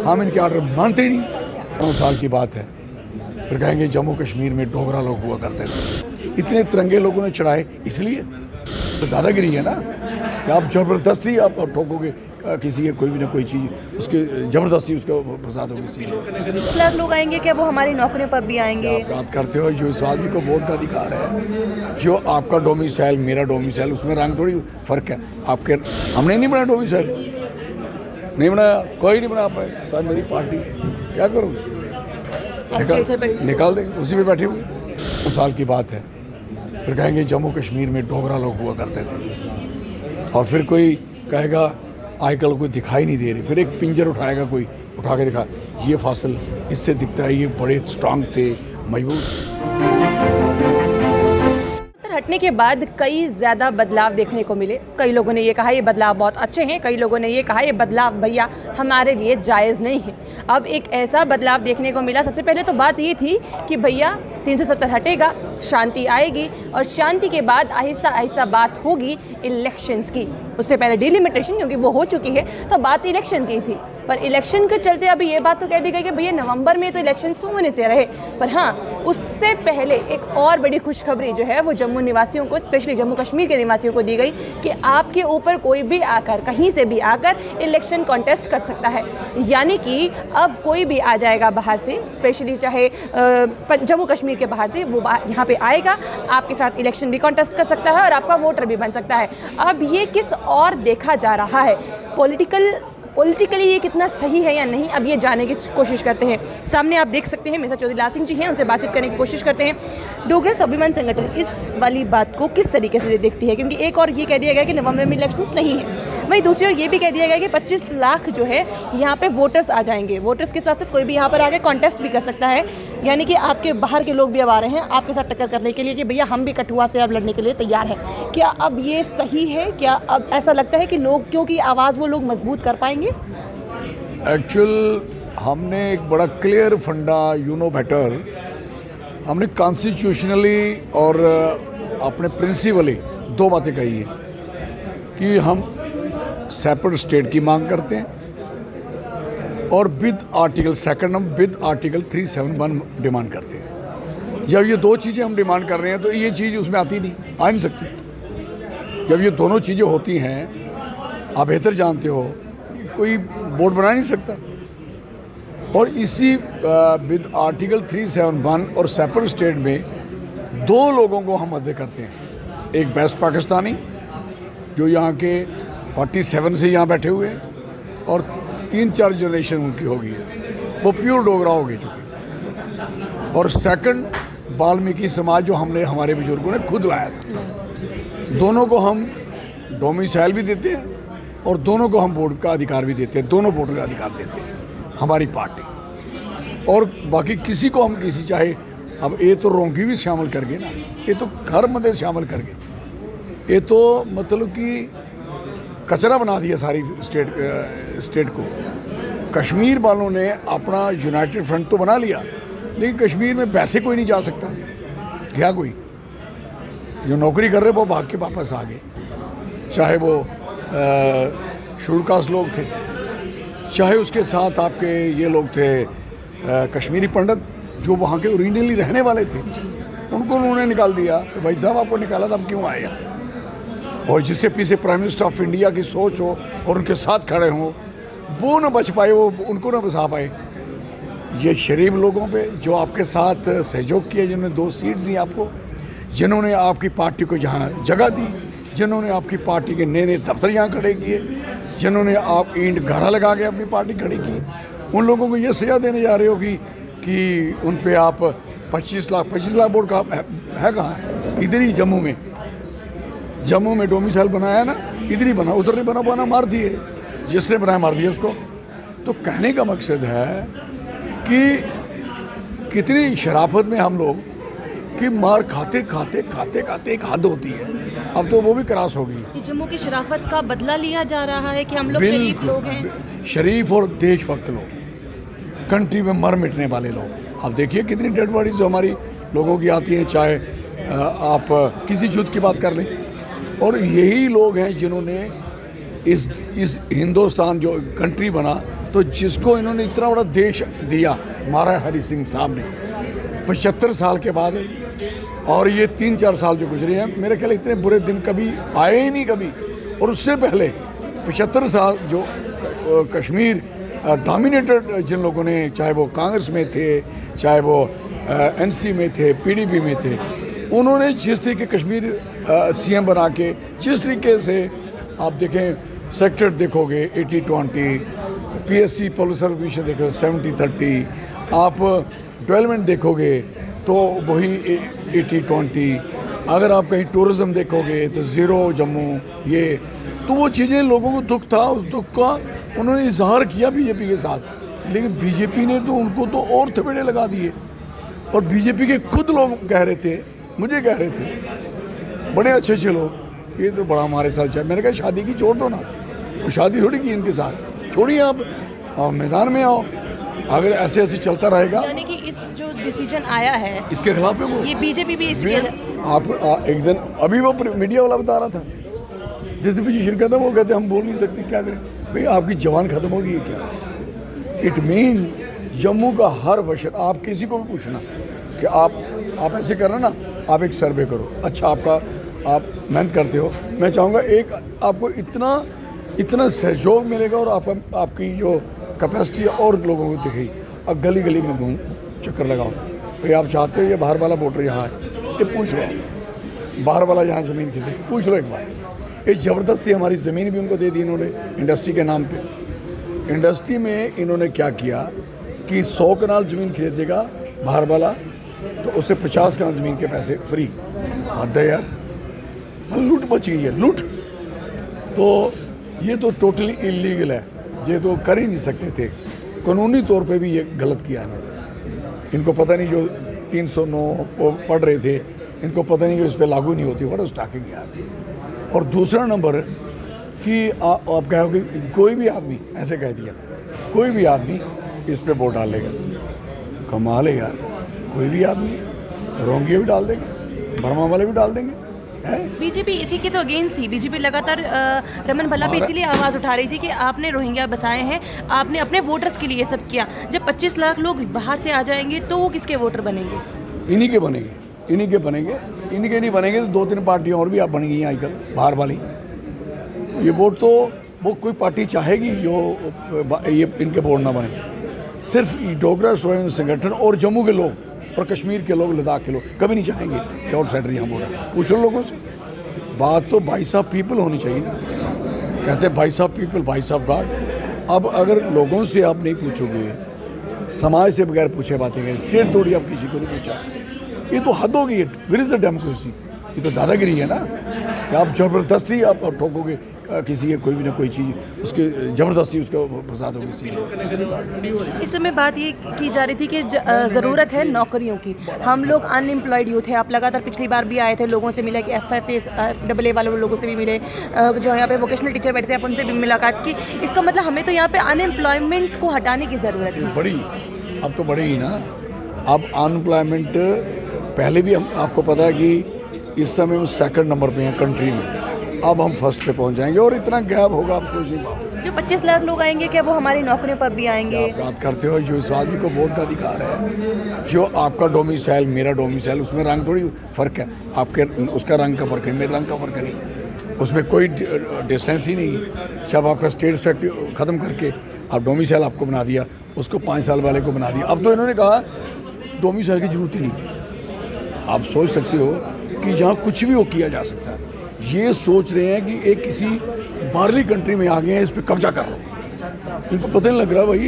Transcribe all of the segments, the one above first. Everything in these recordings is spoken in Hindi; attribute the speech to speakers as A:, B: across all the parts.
A: हम इनके ऑर्डर मानते ही नहीं। 9 साल की बात है, फिर कहेंगे जम्मू कश्मीर में डोगरा लोग हुआ करते थे। इतने तिरंगे लोगों ने चढ़ाए इसलिए तो दादागिरी है ना कि आप ज़बरदस्ती आप ठोकोगे किसी के कोई भी ना कोई चीज़ उसके ज़बरदस्ती उसको फंसा दोगे किसी चीज़।
B: लाख लोग आएंगे क्या? वो हमारी नौकरियों पर भी आएंगे?
A: आप बात करते हो जो इस आदमी को वोट का अधिकार है, जो आपका डोमिसाइल मेरा डोमिसाइल, उसमें रंग थोड़ी फ़र्क है। आपके हमने नहीं बनाया डोमिसाइल, नहीं बनाया, कोई नहीं बनाया, सर मेरी पार्टी क्या करूँगी, निकाल देंगे, उसी में बैठे हुए। 2 साल की बात है, फिर कहेंगे जम्मू कश्मीर में डोगरा लोग हुआ करते थे, और फिर कोई कहेगा आजकल कोई दिखाई नहीं दे रही, फिर एक पिंजर उठाएगा कोई, उठा के दिखा ये फासिल इससे दिखता है, ये बड़े स्ट्रांग थे, मजबूत।
B: हटने के बाद कई ज़्यादा बदलाव देखने को मिले। कई लोगों ने ये कहा ये बदलाव बहुत अच्छे हैं, कई लोगों ने ये कहा ये बदलाव भैया हमारे लिए जायज़ नहीं है। अब एक ऐसा बदलाव देखने को मिला। सबसे पहले तो बात ये थी कि भैया 370 हटेगा, शांति आएगी, और शांति के बाद आहिस्ता आहिस्ता बात होगी इलेक्शंस की। उससे पहले डिलिमिटेशन क्योंकि वो हो चुकी है, तो बात इलेक्शन की थी। पर इलेक्शन के चलते अभी ये बात तो कह दी गई कि भैया नवंबर में तो इलेक्शन होने से रहे। पर हाँ, उससे पहले एक और बड़ी खुशखबरी जो है वो जम्मू निवासियों को, स्पेशली जम्मू कश्मीर के निवासियों को दी गई कि आपके ऊपर कोई भी आकर, कहीं से भी आकर इलेक्शन कॉन्टेस्ट कर सकता है। यानी कि अब कोई भी आ जाएगा बाहर से, स्पेशली चाहे जम्मू कश्मीर के बाहर से, वो यहाँ पे आएगा, आपके साथ इलेक्शन भी कॉन्टेस्ट कर सकता है और आपका वोटर भी बन सकता है। अब ये किस और देखा जा रहा है, पॉलिटिकली ये कितना सही है या नहीं, अब ये जानने की कोशिश करते हैं। सामने आप देख सकते हैं मिस्टर चौधरी लाल सिंह जी हैं, उनसे बातचीत करने की कोशिश करते हैं। डोगरा स्वाभिमान संगठन इस वाली बात को किस तरीके से देखती है? क्योंकि एक और ये कह दिया गया कि नवंबर में इलेक्शंस नहीं है, वहीं दूसरी ओर ये भी कह दिया गया कि 25 लाख जो है यहाँ पे वोटर्स आ जाएंगे। वोटर्स के साथ साथ कोई भी यहाँ पर आके कॉन्टेस्ट भी कर सकता है, यानी कि आपके बाहर के लोग भी अब आ रहे हैं आपके साथ टक्कर करने के लिए कि भैया हम भी कठुआ से अब लड़ने के लिए तैयार हैं। क्या अब ये सही है? क्या अब ऐसा लगता है कि लोग, क्योंकि आवाज़ वो लोग मजबूत कर पाएंगे?
A: एक्चुअल हमने एक बड़ा क्लियर फंडा, यू नो बेटर, हमने कॉन्स्टिट्यूशनली और अपने प्रिंसिपली 2 बातें कही है कि हम सेपरेट स्टेट की मांग करते हैं और विद आर्टिकल 2 हम विद आर्टिकल 371 डिमांड करते हैं। जब ये 2 चीज़ें हम डिमांड कर रहे हैं तो ये चीज़ उसमें आती नहीं, आ नहीं सकती। जब ये दोनों चीज़ें होती हैं, आप बेहतर जानते हो, कोई बोर्ड बना नहीं सकता। और इसी विद आर्टिकल 371 और सेपरेट स्टेट में 2 लोगों को हम मदद करते हैं। एक बेस्ट पाकिस्तानी जो यहाँ के 47 से यहाँ बैठे हुए हैं, और 3-4 जनरेशन उनकी होगी, वो प्योर डोगरा होगी चूँकि। और सेकंड वाल्मीकि समाज जो हमने, हमारे बुजुर्गों ने खुद लाया था। दोनों को हम डोमिसाइल भी देते हैं और दोनों को हम वोट का अधिकार भी देते हैं, दोनों वोटर का अधिकार देते हैं हमारी पार्टी। और बाकी किसी को हम किसी चाहे, अब ये तो रोंगी भी शामिल कर गए ना, ये तो हर मदद शामिल कर गए, ये तो मतलब कि कचरा बना दिया सारी स्टेट को। कश्मीर वालों ने अपना यूनाइटेड फ्रंट तो बना लिया, लेकिन कश्मीर में वैसे कोई नहीं जा सकता। क्या कोई जो नौकरी कर रहे वो भाग के वापस आ गए, चाहे वो शेड्यूल कास्ट लोग थे, चाहे उसके साथ आपके ये लोग थे कश्मीरी पंडित जो वहाँ के ओरिजिनली रहने वाले थे, उनको उन्होंने निकाल दिया। तो भाई साहब आपको निकाला था, अब क्यों आया? और जिससे पीछे प्राइम मिनिस्टर ऑफ इंडिया की सोच हो और उनके साथ खड़े हों, वो ना बच पाए, वो उनको ना बचा पाए। ये शरीफ लोगों पे जो आपके साथ सहयोग किया, जिन्होंने 2 सीट दी आपको, जिन्होंने आपकी पार्टी को यहाँ जगह दी, जिन्होंने आपकी पार्टी के नए नए दफ्तर यहाँ खड़े किए, जिन्होंने आप ईंट घड़ा लगा के अपनी पार्टी खड़ी की, उन लोगों को ये सजा देने जा रहे हो कि उन पे आप 25 लाख वोट का है कहाँ? इधर ही जम्मू में डोमिसाइल बनाया ना, इधर ही बना, उधर नहीं बना मार दिए, जिसने बनाया मार दिया उसको। तो कहने का मकसद है कि कितनी शराफत में हम लोग कि मार खाते खाते एक हद होती है, अब तो वो भी क्रॉस होगी।
B: जम्मू की शराफत का बदला लिया जा रहा है कि हम लोग शरीफ लोग हैं,
A: शरीफ और देशभक्त लोग, कंट्री में मर मिटने वाले लोग। आप देखिए कितनी डेड बॉडीज हमारी लोगों की आती हैं, चाहे आप किसी युद्ध की बात कर लें, और यही लोग हैं जिन्होंने इस हिंदुस्तान जो कंट्री बना, तो जिसको इन्होंने इतना बड़ा देश दिया, महाराजा हरि सिंह साहब ने 75 साल के बाद, और ये 3-4 साल जो गुजरे हैं, मेरे ख्याल इतने बुरे दिन कभी आए ही नहीं कभी। और उससे पहले 75 साल जो कश्मीर डोमिनेटेड जिन लोगों ने, चाहे वो कांग्रेस में थे, चाहे वो एनसी में थे, पीडीपी में थे, उन्होंने जिस तरीके कश्मीर सीएम बना के, जिस तरीके से आप देखें सेक्टर देखोगे 80-20, पीएससी पुलिस सर्विस देखोगे 70-30, आप डेवलपमेंट देखोगे तो वही 80-20, अगर आप कहीं टूरिज़्म देखोगे तो ज़ीरो जम्मू। ये तो वो चीज़ें लोगों को दुख था, उस दुख का उन्होंने इजहार किया बीजेपी के साथ, लेकिन बीजेपी ने तो उनको तो और थपेड़े लगा दिए। और बीजेपी के खुद लोग कह रहे थे, मुझे कह रहे थे बड़े अच्छे लोग, ये तो बड़ा हमारे साथ चाहे। मैंने कहा शादी की छोड़ दो ना, वो शादी थोड़ी की इनके साथ, छोड़िए आप मैदान में आओ। अगर ऐसे ऐसे चलता रहेगा,
B: यानी कि इस जो डिसीजन आया है
A: इसके खिलाफ है वो,
B: ये बीजेपी भी इसके
A: आप एक दिन अभी वो मीडिया वाला बता रहा था, जिस पोजीशन का था वो कहते हम बोल नहीं सकते, क्या करें भाई, आपकी जवान खत्म होगी है क्या। इट मीन जम्मू का हर वर्षन, आप किसी को भी पूछना कि आप ऐसे करना ना, आप एक सर्वे करो, अच्छा आप मेहनत करते हो, मैं चाहूँगा एक आपको इतना सहयोग मिलेगा और आपकी जो कैपेसिटी और लोगों को दिखेगी। और गली गली में घूम चक्कर लगाओ, भाई आप चाहते हो ये बाहर वाला वोटर यहाँ है, ये पूछ लो, बाहर वाला यहाँ ज़मीन खरीदे, पूछ लो एक बार। ये ज़बरदस्ती हमारी ज़मीन भी उनको दे दी इन्होंने इंडस्ट्री के नाम पे। इंडस्ट्री में इन्होंने क्या किया कि 100 कनाल ज़मीन खरीदेगा बाहर वाला, तो उससे 50 कनाल ज़मीन के पैसे फ्री। हद है यार, लूट मच गई है, लूट। तो ये तो टोटली इलीगल है, ये तो कर ही नहीं सकते थे, कानूनी तौर पे भी ये गलत किया इन्होंने। इनको पता नहीं, जो 309 वो पढ़ रहे थे, इनको पता नहीं कि इस पर लागू नहीं होती, व्हाट इज टॉकिंग यार। और दूसरा नंबर कि आप कहोगे कोई भी आदमी, ऐसे कह दिया कोई भी आदमी इस पे वोट डालेगा, कमाल है यार, कोई भी आदमी, रोंगिया भी डाल देंगे, बर्मा वाले भी डाल देंगे।
B: बीजेपी इसी के तो अगेंस्ट थी। बीजेपी लगातार रमन भल्ला पे इसीलिए आवाज़ उठा रही थी कि आपने रोहिंग्या बसाए हैं, आपने अपने वोटर्स के लिए सब किया। जब 25 लाख लोग बाहर से आ जाएंगे तो वो किसके वोटर बनेंगे?
A: इन्हीं के बनेंगे, इन्हीं के नहीं बनेंगे तो 2-3 पार्टियाँ और भी आप बन गई हैं आजकल बाहर वाली। ये वोट तो वो कोई पार्टी चाहेगी जो ये इनके वोट ना बने। सिर्फ डोगरा स्वयं संगठन और जम्मू के लोग और कश्मीर के लोग, लद्दाख के लोग कभी नहीं चाहेंगे कि आउटसाइडर यहाँ बोला। पूछो लोगों से, बात तो वॉइस ऑफ पीपल होनी चाहिए ना। कहते हैं voice of people, voice of God. अब अगर लोगों से आप नहीं पूछोगे, समाज से बगैर पूछे बातें करें, स्टेट थोड़ी आप किसी को नहीं पूछा, ये तो हद होगी। Where is the democracy? ये तो दादागिरी है ना कि आप ज़बरदस्ती आप ठोकोगे किसी के कोई भी ना कोई चीज़, उसके ज़बरदस्ती उसको फंसा दोगे किसी को।
B: इस समय बात ये की जा रही थी कि ज़रूरत है नौकरियों की। हम लोग अनएम्प्लॉयड यूथ है, आप लगातार पिछली बार भी आए थे, लोगों से मिले कि FFA वाले लोगों से भी मिले, जो यहाँ पे वोकेशनल टीचर बैठते हैं आप उनसे भी मुलाकात की। इसका मतलब हमें तो यहाँ पे अनएम्प्लॉयमेंट को हटाने की ज़रूरत है।
A: बड़ी अब तो बढ़ेगी ना। अब अनएम्प्लॉयमेंट पहले भी आपको पता है कि इस समय हम 2nd नंबर पे हैं कंट्री में, अब हम फर्स्ट पे पहुंच जाएंगे और इतना गैप होगा आप सोच नहीं पाओ।
B: जो 25 लाख लोग आएंगे क्या वो हमारी नौकरियों पर भी आएंगे?
A: आप बात करते हो, जो इस आदमी को वोट का अधिकार है, जो आपका डोमिसाइल मेरा डोमिसाइल, उसमें रंग थोड़ी फ़र्क है, आपके उसका रंग का फ़र्क है, मेरे रंग का फ़र्क है नहीं, उसमें कोई डिस्टेंस ही नहीं है। जब आपका स्टेट फैक्ट ख़त्म करके आप डोमिसाइल आपको बना दिया, उसको 5 साल वाले को बना दिया। अब तो इन्होंने कहा डोमिसाइल की ज़रूरत ही नहीं। आप सोच सकते हो कि जहाँ कुछ भी वो किया जा सकता है। ये सोच रहे हैं कि एक किसी बाहरली कंट्री में आ गए हैं, इस पर कब्जा कर लो। इनको पता नहीं लग रहा भाई,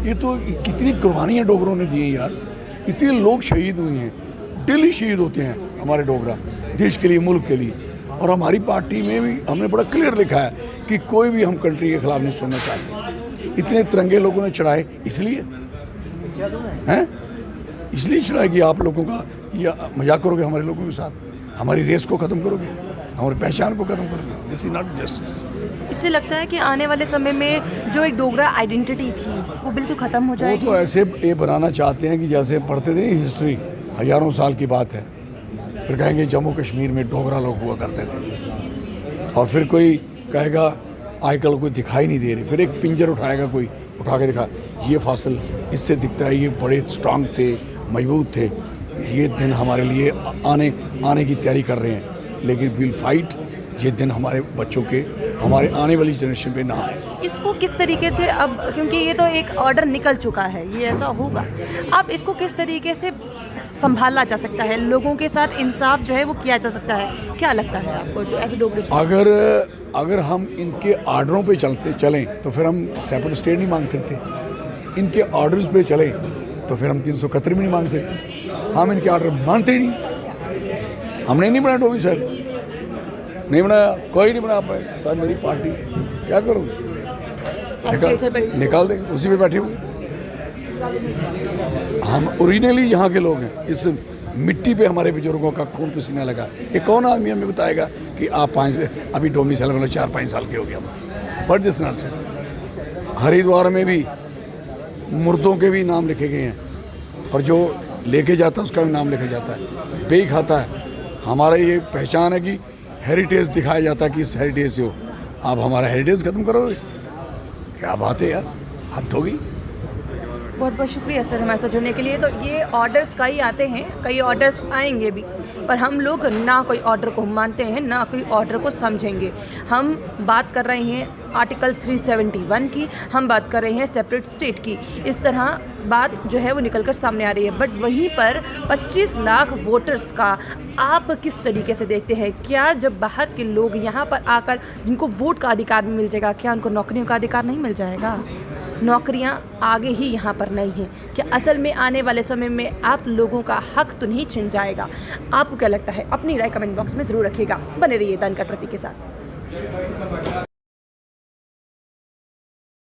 A: ये तो कितनी कुर्बानियाँ डोगरों ने दी हैं यार, इतने लोग शहीद हुए हैं, डेली शहीद होते हैं हमारे डोगरा देश के लिए, मुल्क के लिए। और हमारी पार्टी में भी हमने बड़ा क्लियर लिखा है कि कोई भी हम कंट्री के खिलाफ नहीं सुनना चाहते। इतने तिरंगे लोगों ने चढ़ाए इसलिए हैं, इसलिए चढ़ाए कि आप लोगों का या मजाक करोगे हमारे लोगों के साथ, हमारी रेस को ख़त्म करोगे, हमारी पहचान को खत्म करोगे। This is not justice.
B: इससे लगता है कि आने वाले समय में जो एक डोगरा आइडेंटिटी थी वो बिल्कुल ख़त्म हो जाएगी।
A: वो तो ऐसे ये बनाना चाहते हैं कि जैसे पढ़ते थे हिस्ट्री, हज़ारों साल की बात है, फिर कहेंगे जम्मू कश्मीर में डोगरा लोग हुआ करते थे, और फिर कोई कहेगा आजकल कोई दिखाई नहीं दे रही। फिर एक पिंजर उठाएगा कोई, उठा के दिखा, ये फसल इससे दिखता है, ये बड़े स्ट्रांग थे, मजबूत थे, ये दिन हमारे लिए आने की तैयारी कर रहे हैं, लेकिन विल फाइट ये दिन हमारे बच्चों के, हमारे आने वाली जनरेशन पे ना आए।
B: इसको किस तरीके से अब, क्योंकि ये तो एक ऑर्डर निकल चुका है, ये ऐसा होगा, अब इसको किस तरीके से संभाला जा सकता है, लोगों के साथ इंसाफ जो है वो किया जा सकता है, क्या लगता है आपको एज ए डोगरी?
A: अगर हम इनके ऑर्डरों पे चलें तो फिर हम सेपरेट स्टेट नहीं मांग सकते। इनके ऑर्डर्स पे चलें तो फिर हम 371 भी नहीं मांग सकते। हम इनके ऑर्डर मानते ही नहीं। हमने नहीं बनाया डोमी साहब, नहीं बनाया, कोई नहीं बना पाए साहब। मेरी पार्टी क्या करूँ, निकाल देंगे, उसी पे बैठे हुए। हम ओरिजिनली यहाँ के लोग हैं, इस मिट्टी पे हमारे बुजुर्गों का खून पसीना लगा। ये कौन आदमी हमें बताएगा कि आप अभी डोमिसाइल मतलब 4-5 साल के हो गए हम? बट दिस नॉट से हरिद्वार में भी मुर्दों के भी नाम लिखे गए हैं, और जो लेके जाता है उसका भी नाम लिखा जाता है। बेई खाता है। हमारा ये पहचान है कि हेरिटेज दिखाया जाता है कि इस हेरिटेज से हो। आप हमारा हेरिटेज ख़त्म करोगे? क्या बात है यार, हद होगी।
B: बहुत बहुत शुक्रिया सर हमारे साथ जुड़ने के लिए। तो ये ऑर्डर्स कई आते हैं, कई ऑर्डर्स आएंगे भी, पर हम लोग ना कोई ऑर्डर को मानते हैं, ना कोई ऑर्डर को समझेंगे। हम बात कर रहे हैं आर्टिकल 371 की, हम बात कर रहे हैं सेपरेट स्टेट की। इस तरह बात जो है वो निकल कर सामने आ रही है। बट वहीं पर 25 लाख वोटर्स का आप किस तरीके से देखते हैं? क्या जब बाहर के लोग यहाँ पर आकर जिनको वोट का अधिकार भी मिल जाएगा, क्या उनको नौकरियों का अधिकार नहीं मिल जाएगा? नौकरियां आगे ही यहाँ पर नहीं हैं। क्या असल में आने वाले समय में आप लोगों का हक तो नहीं छिन जाएगा? आपको क्या लगता है? अपनी राय कमेंट बॉक्स में ज़रूर रखिएगा। बने रहिए द अनकट प्रतीक के साथ।